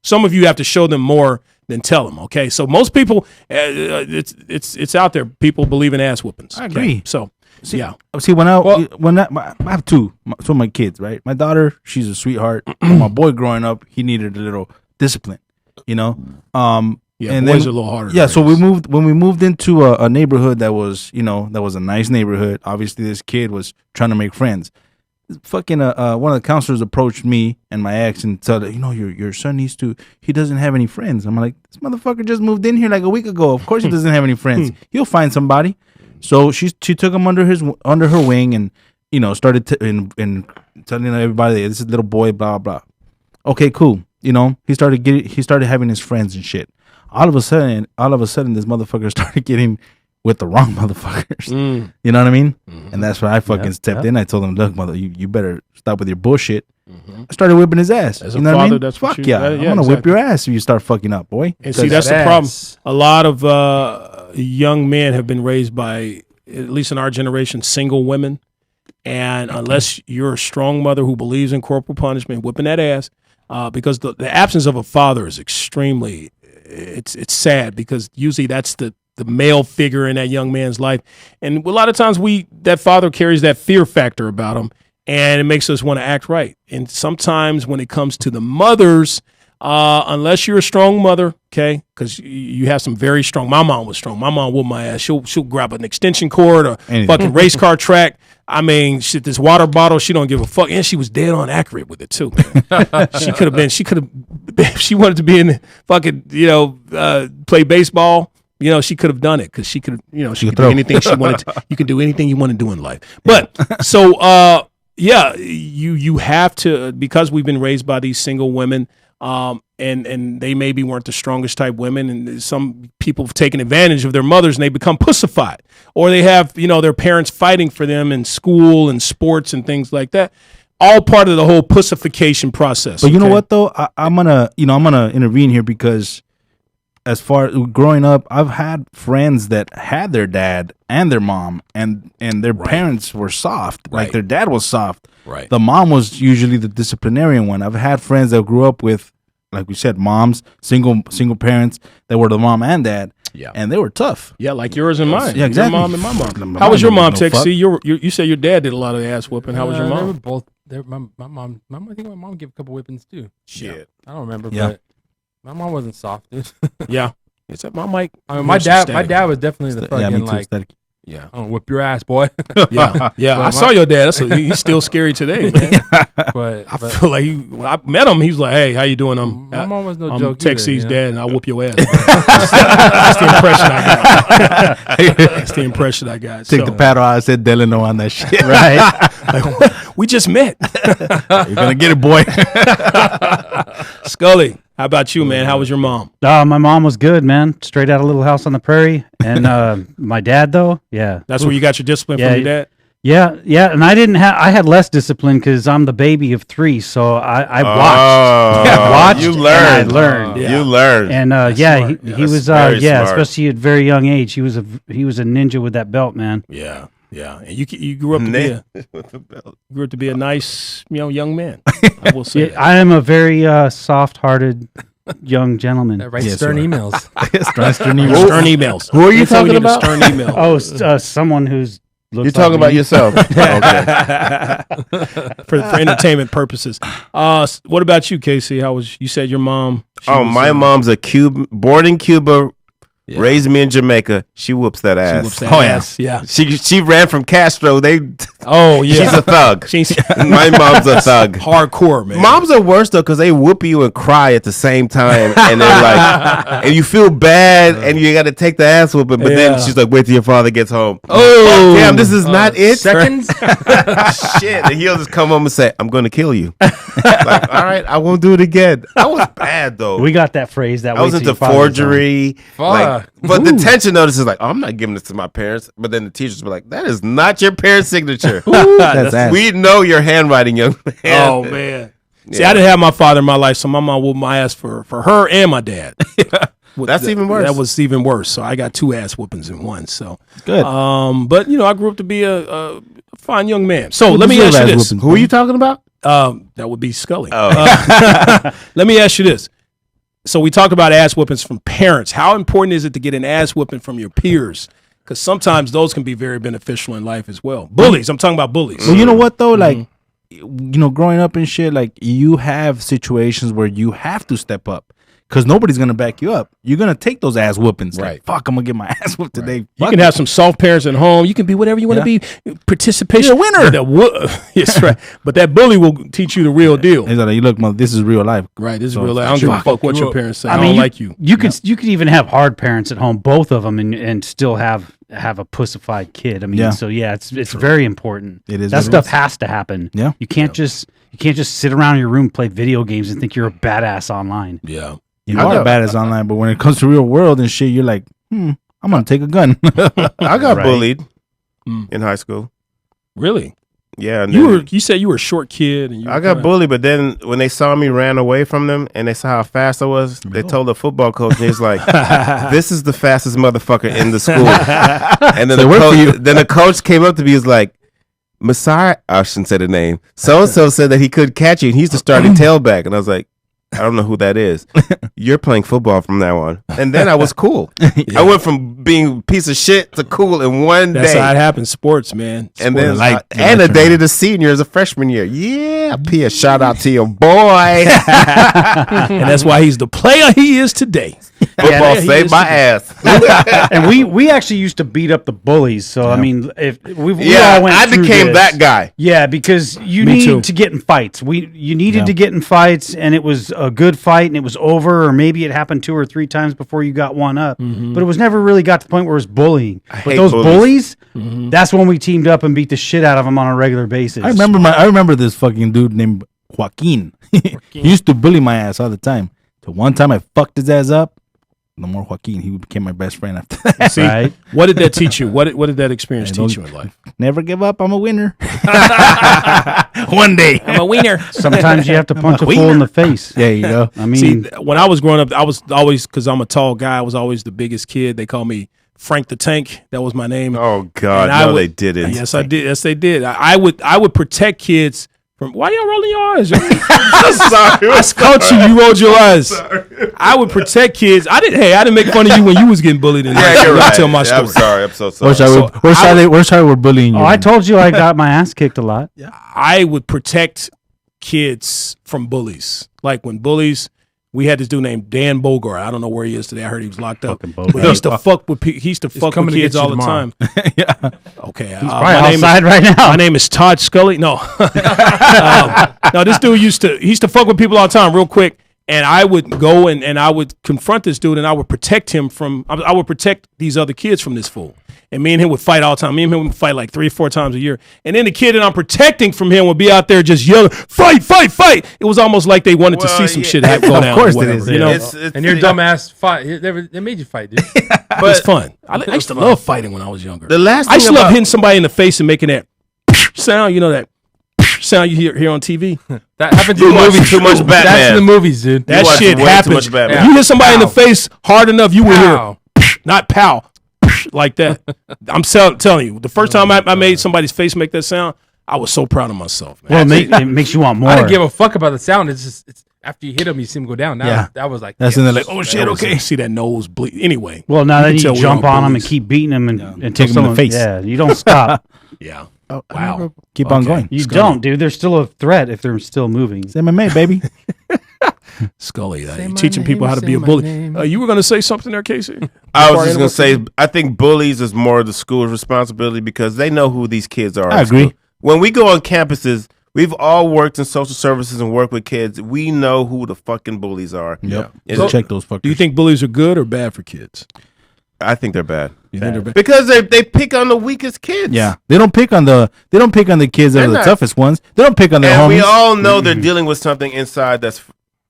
them more than tell them. Okay, so most people, it's out there. People believe in ass whoopings. I agree. Okay? So See, when I have two of my kids, right? My daughter, she's a sweetheart. My boy growing up, he needed a little discipline, you know. And boys are a little harder. Yeah, so when we moved into a neighborhood that was a nice neighborhood. Obviously, this kid was trying to make friends. Fucking one of the counselors approached me and my ex and said, your son he doesn't have any friends. I'm like, this motherfucker just moved in here like a week ago. Of course he doesn't have any friends. He'll find somebody. So she took him under her wing and started telling everybody, this is little boy, blah blah. Okay, cool. He started having his friends and shit. All of a sudden, this motherfucker started getting with the wrong motherfuckers. You know what I mean? Mm-hmm. And that's when I fucking stepped in. I told him, look, mother, you better stop with your bullshit. Mm-hmm. I started whipping his ass. As a father, that's fuck yeah. I'm gonna whip your ass if you start fucking up, boy. And see, that's the problem. A lot of young men have been raised by, at least in our generation, single women. And unless you're a strong mother who believes in corporal punishment, whipping that ass, because the absence of a father is extremely, it's sad, because usually that's the male figure in that young man's life. And a lot of times that father carries that fear factor about him, and it makes us want to act right. And sometimes when it comes to the mothers, unless you're a strong mother, okay, because you have some very strong. My mom was strong. My mom whooped my ass. She'll grab an extension cord or fucking race car track. I mean, shit, this water bottle, she don't give a fuck. And she was dead on accurate with it too, man. She could have, if she wanted to be in the fucking, play baseball, she could have done it, because she could, she could do anything she wanted to. You can do anything you want to do in life. But so, you have to, because we've been raised by these single women, and they maybe weren't the strongest type women, and some people have taken advantage of their mothers and they become pussified, or they have their parents fighting for them in school and sports and things like that. All part of the whole pussification process. But you know what though, I'm gonna intervene here because as far as growing up, I've had friends that had their dad and their mom, and their parents were soft. Like their dad was soft. Right. The mom was usually the disciplinarian one. I've had friends that grew up with, like we said, moms, single parents that were the mom and dad. Yeah. And they were tough. Yeah, like yours and mine. Yeah, exactly. Your mom and my mom. How was your mom, Texie? You said your dad did a lot of ass whooping. How was your mom? They were both. My mom. I think my mom gave a couple whippings too. Shit. I don't remember, but my mom wasn't soft, dude. Yeah. It's my mic. I mean, my dad was definitely the fucking Yeah, I don't whip your ass, boy. yeah. I saw your dad. He's still scary today, man. but I feel like I met him. He was like, "Hey, how you doing?" My mom was no I'm joke. Texie's either, dad, and I'll whoop your ass. That's the impression I got. That's the impression I got. Take the paddle out. I said Delano on that shit. Right? Like, we just met. You're gonna get it, boy. Scully, how about you, man? How was your mom? My mom was good, man. Straight out of Little House on the Prairie. And my dad, though, that's where you got your discipline from your dad. Yeah, and I had less discipline because I'm the baby of 3, so I watched. You learned. And I learned. You learned. And he was smart. especially at a very young age. He was a ninja with that belt, man. Yeah. And you grew up to be a nice, young man. I will say. I am a very soft-hearted young gentleman. That writes stern emails. Stern emails. Who are you talking about? Stern email. Someone who's. You're talking about yourself. Okay. for entertainment purposes. What about you, Casey? You said your mom? My mom's born in Cuba, raised me in Jamaica. She whoops that ass. Ass. Yeah. She ran from Castro. She's a thug. My mom's a thug. Hardcore, man. Moms are worse though because they whoop you and cry at the same time, and they're like, and you feel bad, and you got to take the ass whooping. But then she's like, wait till your father gets home. Oh, damn, this is not it. Seconds. Shit, and he'll just come home and say, I'm going to kill you. Like, all right, I won't do it again. That was bad though. We got that phrase that I was into forgery. But the tension notice is like, I'm not giving this to my parents. But then the teachers were like, that is not your parents' signature. We know your handwriting, young man. Oh, man. See, I didn't have my father in my life, so my mom whooped my ass for her and my dad. That's even worse. That was even worse. So I got 2 ass whoopings in one. So good. But I grew up to be a fine young man. So let me ask you this: who are you talking about? That would be Scully. Oh. Let me ask you this. So we talked about ass whoopings from parents. How important is it to get an ass whooping from your peers? Because sometimes those can be very beneficial in life as well. Bullies. I'm talking about bullies. Well, you know what though? Like, growing up and shit, like you have situations where you have to step up because nobody's gonna back you up. You're gonna take those ass whoopings. Right. Like, fuck, I'm gonna get my ass whooped today. You can have some soft parents at home. You can be whatever you want to be. Participation. You're a winner. Yes, right. But that bully will teach you the real deal. He's like, look, mother, this is real life. Right. This is real life. I don't give a fuck what your parents say. I mean, don't like you. You could even have hard parents at home, both of them, and still have a pussified kid. I mean, it's very important. It is. That stuff has to happen. Yeah. You can't just sit around in your room, play video games, and think you're a badass online. Yeah. You are badass online, but when it comes to real world and shit, you're like, I'm gonna take a gun. I got bullied in high school. Really? Yeah. You said you were a short kid. And I got bullied, but then when they saw me ran away from them and they saw how fast I was, they told the football coach, and he's like, this is the fastest motherfucker in the school. And then, the coach came up to me, he was like, Messiah, I shouldn't say the name. So-and-so said that he could catch you, and he's the starting tailback. And I was like, I don't know who that is. You're playing football from now on. And then I was cool. I went from being a piece of shit to cool in one day. That's how it happens. Sports, man. And then I dated a senior as a freshman year. Yeah, P.S. Shout out to your boy. And that's why he's the player he is today. Football saved my ass. And we actually used to beat up the bullies. So I mean, if we all went I through became this. that guy. Yeah, because you need to get in fights. You needed to get in fights, and it was a good fight, and it was over, or maybe it happened 2 or 3 times before you got one up. But it was never really got to the point where it was bullying. But those bullies, that's when we teamed up and beat the shit out of them on a regular basis. I remember this fucking dude named Joaquin. He used to bully my ass all the time. So one time I fucked his ass up. No more Joaquin. He became my best friend after that. See, right? What did that teach you? What did that experience teach you in life? Never give up. I'm a winner. One day. I'm a winner. Sometimes you have to punch a fool in the face. There you go. I mean, see, when I was growing up, I was always, because I'm a tall guy, I was always the biggest kid. They call me Frank the Tank. That was my name. Oh, God. They didn't. Yes, I did. Yes, they did. I would protect kids from. Why y'all rolling your eyes? I'm sorry. I caught you. You rolled your eyes. I would protect kids. I didn't make fun of you when you was getting bullied. Yeah, you're right. Tell my story. I'm sorry. I'm so sorry. We're sorry we're bullying you. Oh, I told you I got my ass kicked a lot. Yeah. I would protect kids from bullies. Like when bullies. We had this dude named Dan Bogart. I don't know where he is today. I heard he was locked up. But he used to fuck with kids all the time. Yeah. Okay. He's probably outside right now. My name is Todd Scully. No. No, this dude used to fuck with people all the time real quick. And I would go and I would confront this dude and I would protect him from, I would protect these other kids from this fool. And me and him would fight all the time. Me and him would fight like 3 or 4 times a year. And then the kid that I'm protecting from him would be out there just yelling, fight, fight, fight. It was almost like they wanted to see some shit go down. Of course it is. You know? And your dumb ass fight. They made you fight, dude. But it's fun. I used to love fighting when I was younger. The last I used to love hitting somebody in the face and making that sound, you know, that sound you hear on TV. That happens in the movies. Too much Batman. That's in the movies, dude. That shit happens. If you hit somebody in the face hard enough, you will hear, not pow. Like that. I'm telling you, the first time I made somebody's face make that sound, I was so proud of myself, man. Well, it makes you want more. I didn't give a fuck about the sound. It's after you hit them, you see them go down. That was like, that's when they're like, oh shit, okay. See that nose bleed. Anyway. Well, now then you jump on them and keep beating them and take them in the face. Yeah, you don't stop. Yeah. Oh, wow. Keep on going. You don't, dude. They're still a threat if they're still moving. It's MMA, baby. Scully, you're teaching people how to be a bully. You were going to say something there, Casey? I was just going to say, I think bullies is more the school's responsibility because they know who these kids are. I agree. When we go on campuses, we've all worked in social services and worked with kids. We know who the fucking bullies are. Yep. So check those fuckers. Do you think bullies are good or bad for kids? I think they're bad. You think they're bad? Because they pick on the weakest kids. Yeah, they don't pick on the kids that are the toughest ones. They don't pick on their homies. We all know they're dealing with something inside that's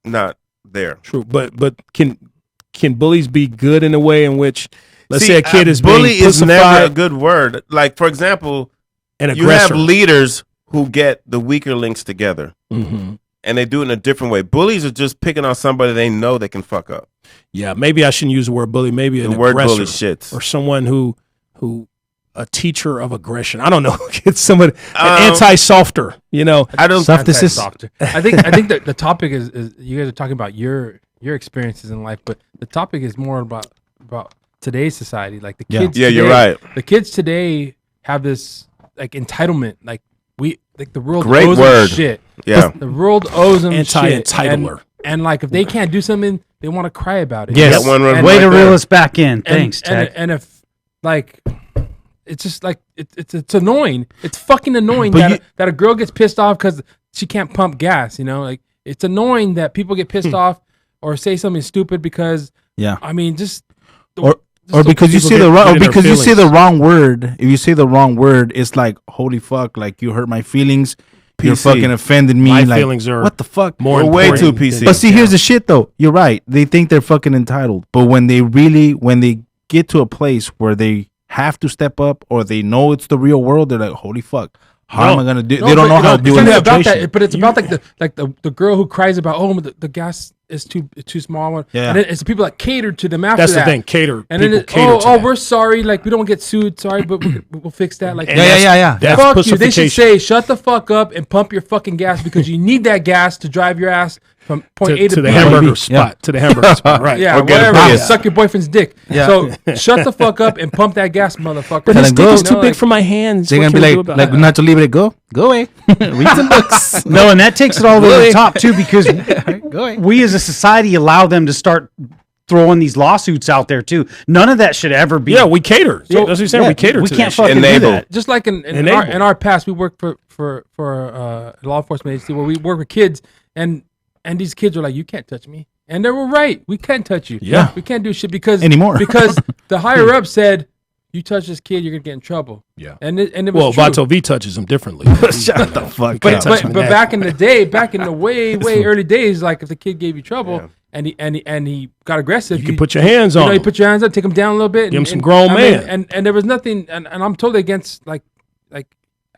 not there. True, but can bullies be good in a way in which, let's say, a kid is bully being is never a good word. Like for example, you have leaders who get the weaker links together, and they do it in a different way. Bullies are just picking on somebody they know they can fuck up. Yeah, maybe I shouldn't use the word bully. Maybe an word aggressor bully shits. Or someone who a teacher of aggression. I don't know. It's somebody an anti-softer. You know, I don't softer. I think that the topic is you guys are talking about your experiences in life, but the topic is more about today's society. Like the kids. Yeah, today, you're right. The kids today have this like entitlement. Like the world Great owes word. them shit. Yeah, the world owes them anti-entitler. And like if they can't do something, they want to cry about it. Yes, way to reel us back in. Thanks, Tech. And if like, it's just like it's annoying. It's fucking annoying that a girl gets pissed off because she can't pump gas. You know, like it's annoying that people get pissed off or say something stupid because I mean or because you say the wrong, or because you say the wrong word. If you say the wrong word, it's like holy fuck, like you hurt my feelings. PC. You're fucking offended me. My like, feelings are what the fuck? More way too PC. But see, here's the shit though. You're right. They think they're fucking entitled. But when they get to a place where they have to step up or they know it's the real world, they're like, holy fuck. How am I gonna do? They don't know how to do it. About that, but it's about like the girl who cries about the gas is too small. Yeah, and it's the people that cater to them after that's that. the thing. Cater. And then we're sorry. Like we don't get sued. Sorry, but we'll fix that. Like yeah. That's fuck pussification. you. They should say shut the fuck up and pump your fucking gas because you need that gas to drive your ass from point A to the B. hamburger spot. To the hamburger spot. Right. Yeah. Whatever. Suck your boyfriend's dick. Yeah. So shut the fuck up and pump that gas, motherfucker. But his dick is too big for my hands. They're gonna be like not to leave it go away. Read the books. No, and that takes it all the way to the top too because we as a society allow them to start throwing these lawsuits out there too. None of that should ever be. Yeah, we cater. So that's what you're saying. We cater. We to can't that fucking do that. Just like in our past, we worked for a law enforcement agency where we work with kids, and these kids are like, "You can't touch me," and they were right. We can't touch you. Yeah, we can't do shit because anymore because the higher up said you touch this kid, you're gonna get in trouble. Yeah. And it was true. Vato V touches him differently. Shut the fuck up. But back in the day, back in the way early days, like if the kid gave you trouble and he got aggressive, you could put your hands on him. You put your hands up, take him down a little bit, give him some grown man. And there was nothing, and I'm totally against like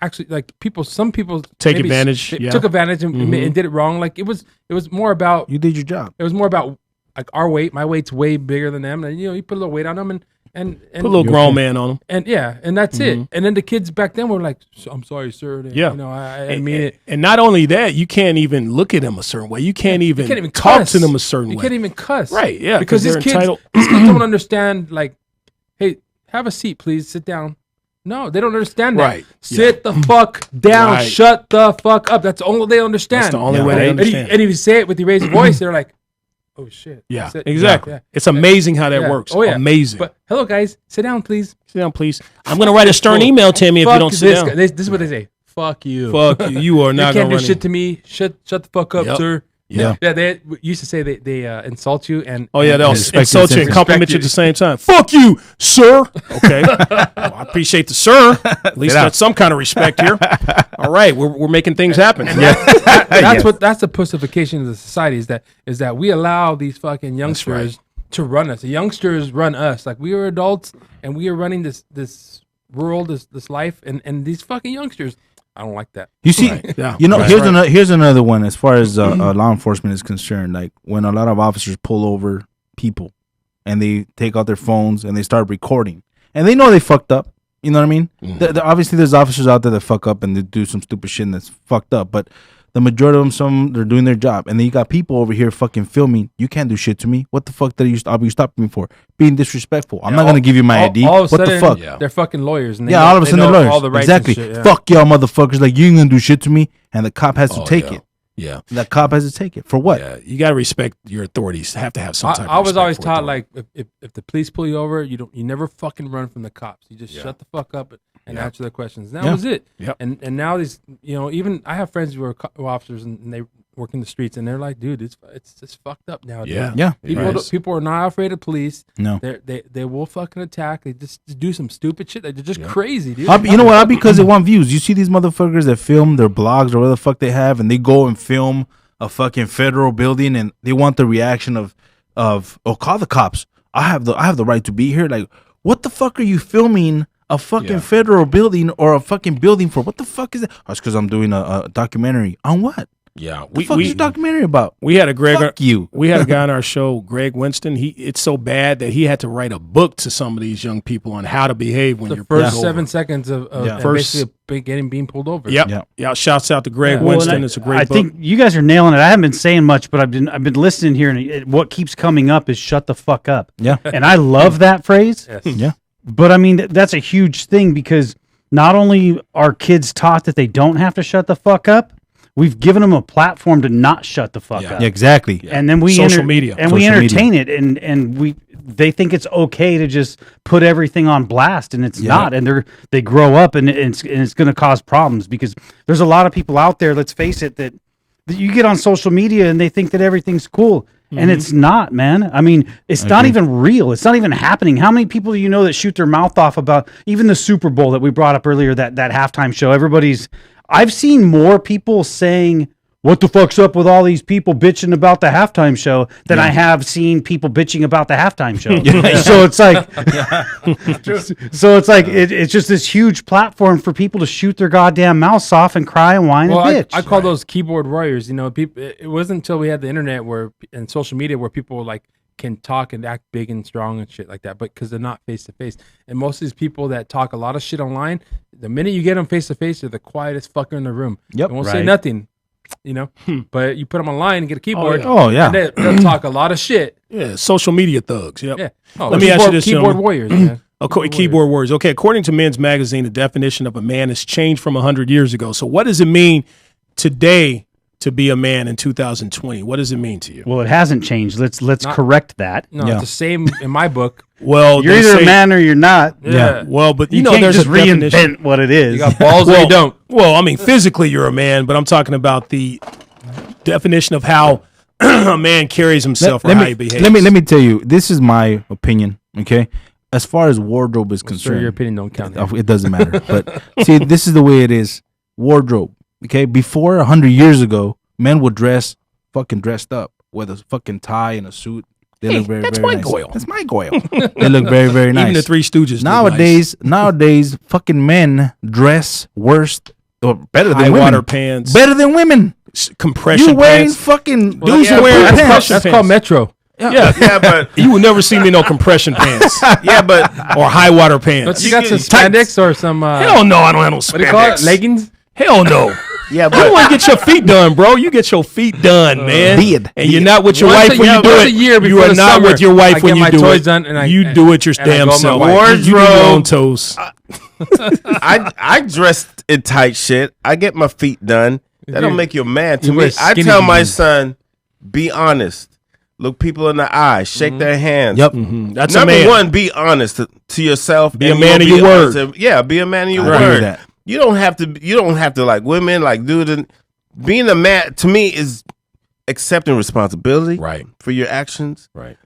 actually like some people take advantage, took advantage and did it wrong. Like it was more about you did your job. It was more about like our weight. My weight's way bigger than them, and you put a little weight on them and put a little grown man on them, and that's it. And then the kids back then were like, "I'm sorry, sir." I mean it. And not only that, you can't even look at them a certain way. You can't even talk to them a certain way. You can't even cuss, right? Yeah, because these kids don't understand. Like, hey, have a seat, please. Sit down. No, they don't understand that. Right. Sit the fuck down. Right. Shut the fuck up. That's the only they understand. That's the only way they understand. And if you say it with your raised voice, they're like, oh shit. Yeah, exactly. Yeah. It's amazing how that works. Oh yeah, amazing. But hello guys, sit down please. Sit down please. I'm gonna write a stern email, Timmy, if you don't sit down. This is what they say. Fuck you. Fuck you. You are not. You can't do shit to me. Shut the fuck up, sir. Yeah. They used to say they insult you and they'll insult you and compliment you at the same time. Fuck you, sir. Okay, well, I appreciate the sir. At least that's some kind of respect here. All right, we're making things happen. And that's the pussification of the society is that we allow these fucking youngsters to run us. The youngsters run us. Like we are adults and we are running this world, this life, and these fucking youngsters. I don't like that. You see, here's another one as far as law enforcement is concerned. Like when a lot of officers pull over people and they take out their phones and they start recording and they know they fucked up. You know what I mean? Obviously, there's officers out there that fuck up and they do some stupid shit and that's fucked up. But the majority of them, they're doing their job. And then you got people over here fucking filming. You can't do shit to me. What the fuck are you stopping me for? Being disrespectful. I'm not going to give you my ID. What the fuck? They're fucking lawyers. And all of a sudden they're lawyers. All the rights exactly. Shit, fuck y'all motherfuckers. Like, you ain't going to do shit to me. And the cop has to take it. Yeah. The cop has to take it. For what? Yeah. You got to respect your authorities. Have to have some type of I was always taught, like, if the police pull you over, you never fucking run from the cops. You just shut the fuck up and answer their questions. And that was it. Yep. And now these, even I have friends who are officers and they work in the streets and they're like, dude, it's fucked up now. Yeah. People are not afraid of police. No. They will fucking attack. They just do some stupid shit. They're just crazy, dude. You know what? Because they want views. You see these motherfuckers that film their blogs or whatever the fuck they have, and they go and film a fucking federal building, and they want the reaction of call the cops. I have the right to be here. Like, what the fuck are you filming a fucking federal building or a fucking building for? What the fuck is that? Oh, it's because I'm doing a documentary on what? Yeah, what the fuck is your documentary about? We had a We had a guy on our show, Greg Winston. It's so bad that he had to write a book to some of these young people on how to behave when you're pulled over. The first 7 seconds of basically being pulled over. Yep. Yeah. Shouts out to Greg Winston. It's a great book. I think you guys are nailing it. I haven't been saying much, but I've been listening here, and what keeps coming up is "shut the fuck up." Yeah, and I love that phrase. Yes. Yeah, but I mean that's a huge thing because not only are kids taught that they don't have to shut the fuck up, we've given them a platform to not shut the fuck up. Yeah, exactly. Yeah. And then we social media, and we entertain it, and they think it's okay to just put everything on blast, and it's not. And they grow up, and it's going to cause problems because there's a lot of people out there. Let's face it, that you get on social media and they think that everything's cool. And it's not, man. I mean, it's not even real. It's not even happening. How many people do you know that shoot their mouth off about even the Super Bowl that we brought up earlier, that halftime show? I've seen more people saying, what the fuck's up with all these people bitching about the halftime show than I have seen people bitching about the halftime show. So it's like, it's just this huge platform for people to shoot their goddamn mouths off and cry and whine and bitch. I call those keyboard warriors. People, it wasn't until we had the internet and social media where people like can talk and act big and strong and shit like that, but because they're not face to face. And most of these people that talk a lot of shit online, the minute you get them face to face, they're the quietest fucker in the room. Yep, they won't say nothing. But you put them online and get a keyboard. And they'll talk a lot of shit. Yeah, social media thugs. Yep. Yeah. Let me ask you this, keyboard warriors. Man. Keyboard warriors. Okay, according to Men's Magazine, the definition of a man has changed from 100 years ago. So, what does it mean today to be a man in 2020? What does it mean to you? Well, it hasn't changed. Let's correct that. No, it's the same in my book. Well, you're either a man or you're not. Yeah. Well, but you can't there's just a reinvent definition. what it is. You got balls or you don't. Well, I mean, physically you're a man, but I'm talking about the definition of how a man carries himself or how he behaves. Let me tell you. This is my opinion. Okay, as far as wardrobe is Sure, concerned, your opinion don't count. here. it doesn't matter. But see, this is the way it is. Wardrobe. Okay, before 100 years ago, men would dress fucking dressed up with a fucking tie and a suit. They look very, that's very my nice. Goyle. That's my Goyle. They look very, very nice. Even the Three Stooges. Nowadays, fucking men dress worse or better than high women. water pants, Better than women. compression You wearing pants. fucking Dudes are wearing pants. compression That's pants. called Metro. Yeah, but You will never see me in no compression pants yeah, but or high water But pants. you got some Tights. spandex or some Hell no, I don't have no what do you call it? spandex. Leggings? Hell no. yeah, You but want to get your feet done, bro. You get your feet done, man. Beard. And you're not with your Once wife a- when yeah, you do once it. a year You before are the not summer, with your wife I when get you my do toys it. done and I- You do it your and I damn go on my self. wife. You do your own Wardrobe. toes. I dressed in tight shit. I get my feet done. That don't make you a man. To You me, wear I skinny tell my jeans. son, be honest. Look people in the eye. Shake their hands. Yep. That's a Number man. one, be honest to yourself. Be a and man you'll of your honest word. Yeah, be a man of your I agree with word. that. You don't have to. You don't have to like women. Like dude, being a man to me is accepting responsibility. Right. For your actions. Right.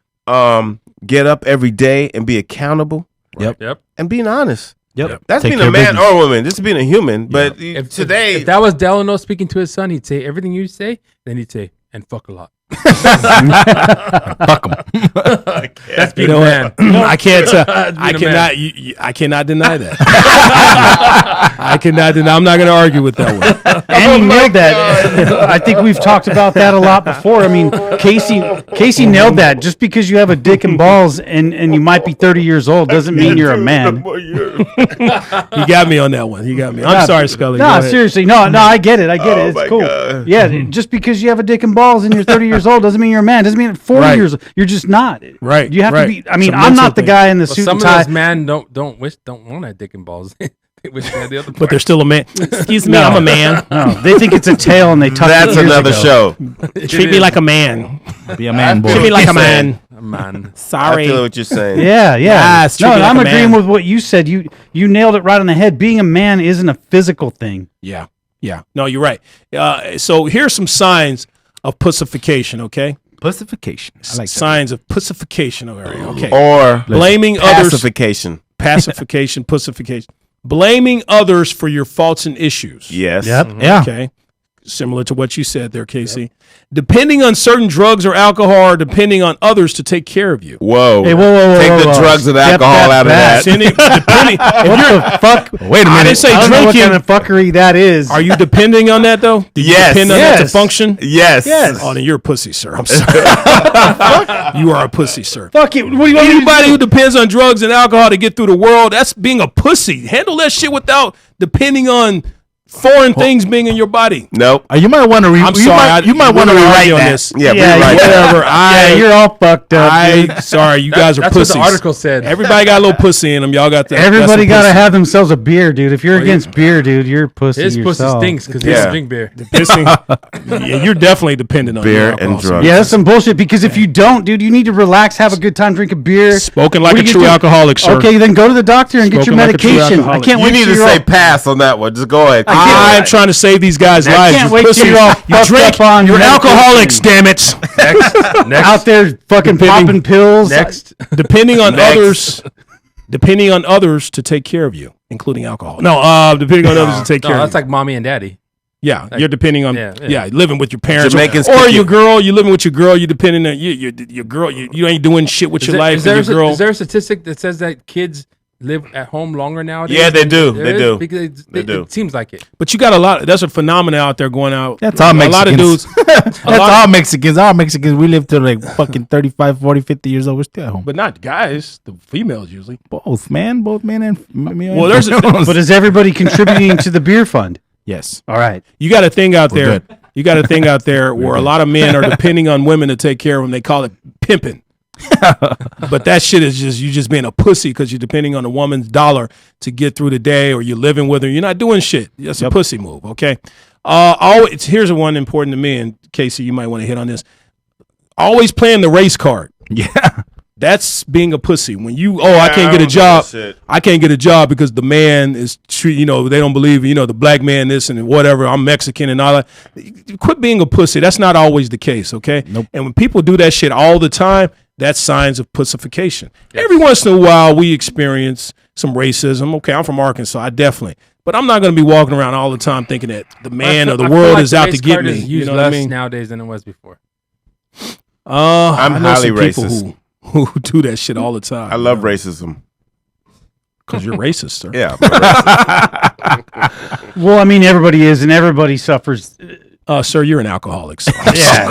Get up every day and be accountable. Yep. Yep. And being honest. Yep. That's Take being care a of man business. or a woman. This is being a human. But today, if that was Delano speaking to his son, he'd say everything you say, then he'd say, and fuck a lot. Fuck 'em. That's being You know a man. what? I can't. That's I being a cannot. I cannot deny that. I cannot deny. I'm not going to argue with that one. And he nailed that. I think we've talked about that a lot before. I mean, Casey nailed that. Just because you have a dick and balls and you might be 30 years old doesn't mean you're a man. He got me on that one. He got me. I'm sorry, Scully. Go No, ahead. seriously. No, I get it. I get it. my It's cool. God. Yeah, just because you have a dick and balls and you're 30 years old doesn't mean you're a man. Doesn't mean at 40 Right. years old. You're just not. Right, You have right. to be. I mean, It's a I'm mental not the thing. guy in the But suit some and of tie. those men don't want that dick and balls. They wish they had the other But they're part. still a man. Excuse me, I'm a man. No, they think it's a tail and they tuck it that's years another ago. show. Treat me like a man. Be a man, boy. Treat me like a man. Man. I Sorry. feel what you're saying. Yeah. Yes, treat No, me like I'm a agreeing man. with what you said. You nailed it right on the head. Being a man isn't a physical thing. Yeah. Yeah. No, you're right. So here's some signs of pussification. Okay. Pussification. I like that. Signs of pussification. Okay. Or Blaming others. pacification. Pacification. Pussification. Blaming others for your faults and issues. Yes. Yeah. Okay. Similar to what you said there, Casey. Depending on certain drugs or alcohol, or depending on others to take care of you. Whoa. Hey, whoa. Take the drugs and Step alcohol out of back. that. Depending, What the fuck? Wait a I minute. didn't say I don't know what drinking. kind of fuckery that is. Are you depending on that though? Do you Yes. depend on that to Yes. function? Yes. Oh, then you're a pussy, sir. I'm sorry. You are a pussy, sir. Fuck it. What do you want me to Anybody do? who depends on drugs and alcohol to get through the world, that's being a pussy. Handle that shit without depending on foreign things being in your body. Nope. You might want to. I'm sorry. You might want to we're gonna rewrite argue on that. this. Yeah, Yeah, rewrite that. Whatever. Yeah, you're all fucked up. dude. Sorry, you guys are That's pussies. what the article said. Everybody got a little pussy in them. Y'all got that. Everybody got to have have themselves a beer, dude. If you're against beer, dude, you're a pussy His pussy yourself. stinks because he Yeah. doesn't drink beer. pissing. Yeah, you're definitely dependent on Beer your and alcohol, sir. drugs. Yeah, that's some bullshit. Because if you don't, dude, you need to relax, have a good time, drink a beer. Spoken What like are a you true gonna do? alcoholic, sir. Okay, then go to the doctor and get your Spoken like a true medication. I alcoholic. can't You wait need till to you're say all- pass on that one. Just go ahead. I'm trying to save these guys' lives. can't You wait till pussies. you're all You fucked drink. up on You're medication. alcoholics. Damn it. out there fucking popping pills. Next. Depending on Next. others. Depending on others to take care of you, including alcohol. No, depending on others to take No, care of that's you. like mommy and daddy. Yeah, you're depending on yeah. living with your parents, Jamaicans or kick your you. girl. You living with your girl. You depending on your girl. You ain't doing shit with your life. Is there, and your girl. is there a statistic that says that kids live at home longer nowadays? Yeah, they do. There They is? do. Because They do. It seems like it. But you got a lot. That's a phenomenon out there going out. That's all A lot of Mexicans. dudes, That's all Mexicans. All Mexicans. We live till like fucking 35, 40, 50 years old. We're still at home. but not guys. The females usually. Both, man. Both men and Well, there's a- But is everybody contributing to the beer fund? yes. All right. You got a thing out We're there. good. You got a thing out there where a lot of men are depending on women to take care of them. They call it pimping. But that shit is just you just being a pussy because you're depending on a woman's dollar to get through the day, or you're living with her. You're not doing shit. That's a pussy move. Okay. Always here's one important to me, and Casey, you might want to hit on this. Always playing the race card. Yeah. That's being a pussy. When you, I can't get a I don't do job. that shit. I can't get a job because the man is, they don't believe, the black man this and whatever. I'm Mexican and all that. Quit being a pussy. That's not always the case, okay? Nope. And when people do that shit all the time, that's signs of pussification. Yes. Every once in a while, we experience some racism. Okay, I'm from Arkansas. But I'm not going to be walking around all the time thinking that the man of the world is out to get me. You know what I mean? Nowadays than it was before. I'm highly racist. Who do that shit all the time. I love racism. Because you're racist, sir. Yeah. Well, I mean, everybody is, and everybody suffers. Sir, you're an alcoholic. So yeah.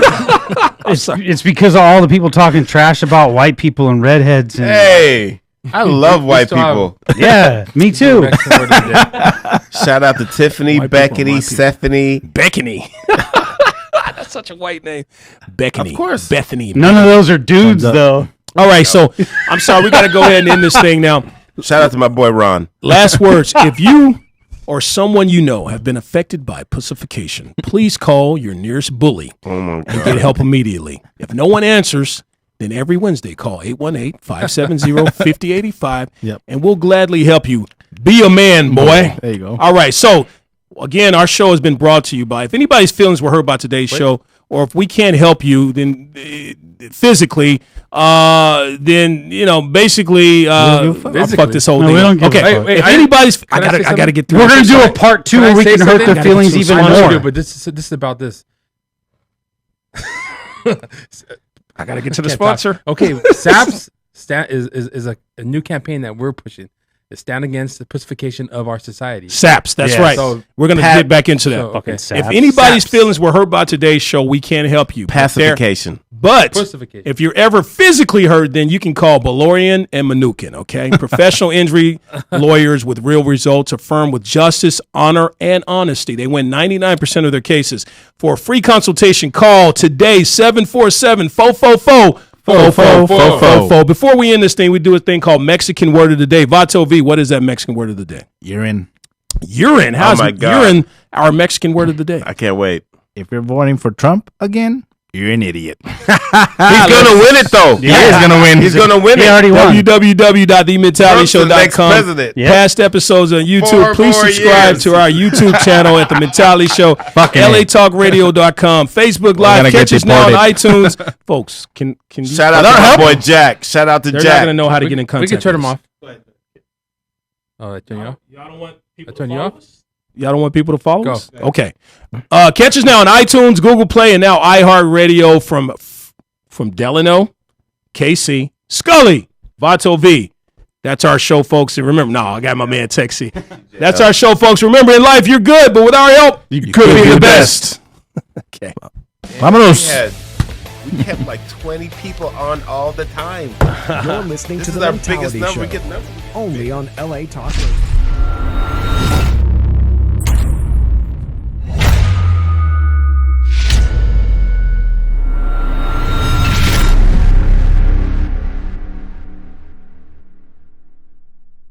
It's because of all the people talking trash about white people and redheads. And, hey, I love white people. Yeah, me too. Shout out to Tiffany, Beckany, Stephanie. Beckany. That's such a white name. Beckany. Of course. Bethany. None of those are dudes, though. All right, so I'm sorry. We got to go ahead and end this thing now. Shout out to my boy Ron. Last words. If you or someone you know have been affected by pussification, please call your nearest bully and get help immediately. If no one answers, then every Wednesday call 818-570-5085, and we'll gladly help you. Be a man, boy. There you go. All right, so again, our show has been brought to you by, if anybody's feelings were hurt by today's show, or if we can't help you, then physically, then basically, I'll fuck this whole thing. Okay, if anybody's, I gotta get through. We're gonna do a part 2 where we can hurt their feelings even more. But this is about this. I gotta get to the sponsor. Okay, S.A.P.S is a new campaign that we're pushing. To stand against the pussification of our society. S.A.P.S, that's right. So we're going to get back into that. Okay. If anybody's feelings were hurt by today's show, we can't help you. Pacification. But if you're ever physically hurt, then you can call Balorian and Mnuchin, okay? Professional injury lawyers with real results, a firm with justice, honor, and honesty. They win 99% of their cases. For a free consultation, call today, 747-444. Before we end this thing, we do a thing called Mexican Word of the Day. Vato V, what is that Mexican Word of the Day? Urine. Urine. How's urine our Mexican Word of the day? I can't wait. If you're voting for Trump again, you're an idiot. He's going to win it, though. Yeah, he's going to win. He's going to win it. He already won. www.thementalityshow.com. Past episodes on YouTube. Please subscribe to our YouTube channel at The Mentality Show. LATalkRadio.com. Facebook Live. Catch us now on iTunes. Folks, can you... Shout out to my boy Jack. Shout out to Jack. They're not going to know how to get in contact. We can turn them off. Oh, turn you off? Y'all don't want people to follow us? Y'all don't want people to follow us? Go. Okay. Catch us now on iTunes, Google Play, and now iHeartRadio from Delano, KC, Scully, Vato V. That's our show, folks. And remember, I got my man Texie. That's our show, folks. Remember, in life, you're good, but with our help, you could be the best. Okay. Vámonos. We kept like 20 people on all the time. You're listening to The Mentality Show, only on LA Talk Radio.